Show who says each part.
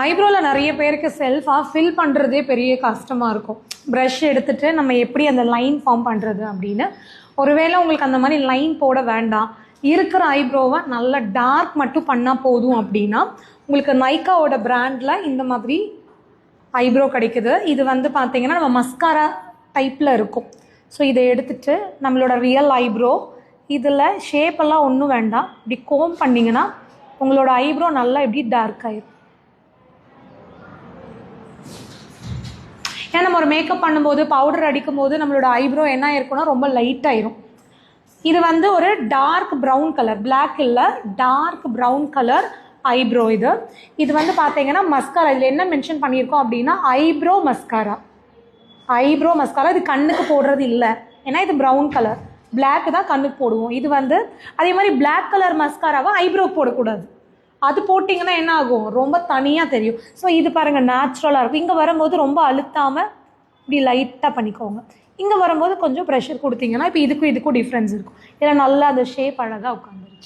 Speaker 1: ஐப்ரோவில் நிறைய பேருக்கு செல்ஃபாக ஃபில் பண்ணுறதே பெரிய கஷ்டமாக இருக்கும். ப்ரஷ் எடுத்துகிட்டு நம்ம எப்படி அந்த லைன் ஃபார்ம் பண்ணுறது அப்படின்னு. ஒருவேளை உங்களுக்கு அந்த மாதிரி லைன் போட வேண்டாம், இருக்கிற ஐப்ரோவை நல்லா டார்க் மட்டும் பண்ணால் போதும் அப்படின்னா உங்களுக்கு நைக்காவோட பிராண்டில் இந்த மாதிரி ஐப்ரோ கிடைக்குது. இது வந்து பார்த்திங்கன்னா நம்ம மஸ்காரா டைப்பில் இருக்கும். ஸோ இதை எடுத்துகிட்டு நம்மளோட ரியல் ஐப்ரோ இதில் ஷேப்பெல்லாம் ஒன்றும் வேண்டாம், இப்படி கோம் பண்ணிங்கன்னா உங்களோட ஐப்ரோ நல்லா இப்படி டார்க் ஆயிடும். ஏன்னா நம்ம ஒரு மேக்கப் பண்ணும்போது பவுடர் அடிக்கும் போது நம்மளோட ஐப்ரோ என்ன இருக்குன்னா ரொம்ப லைட் ஆயிரும். இது வந்து ஒரு டார்க் ப்ரௌன் கலர், பிளாக் இல்லை, டார்க் ப்ரௌன் கலர் ஐப்ரோ. இது வந்து பார்த்தீங்கன்னா மஸ்காரா. இதில் என்ன மென்ஷன் பண்ணியிருக்கோம் அப்படின்னா ஐப்ரோ மஸ்காரா. ஐப்ரோ மஸ்காரா இது கண்ணுக்கு போடுறது இல்லை, ஏன்னா இது ப்ரௌன் கலர். பிளாக் தான் கண்ணுக்கு போடுவோம். இது வந்து அதே மாதிரி பிளாக் கலர் மஸ்காராவை ஐப்ரோ போடக்கூடாது. அது போட்டிங்கன்னா என்ன ஆகும், ரொம்ப தனியாக தெரியும். ஸோ இது பாருங்கள் நேச்சுரலாக இருக்கும். இங்கே வரும்போது ரொம்ப அழுத்தாமல் இப்படி லைட்டாக பண்ணிக்கோங்க. இங்கே வரும்போது கொஞ்சம் ப்ரெஷர் கொடுத்தீங்கன்னா இப்போ இதுக்கும் டிஃப்ரென்ஸ் இருக்கும். இதில் நல்லா அந்த ஷேப் அழகாக உட்காந்துருச்சு.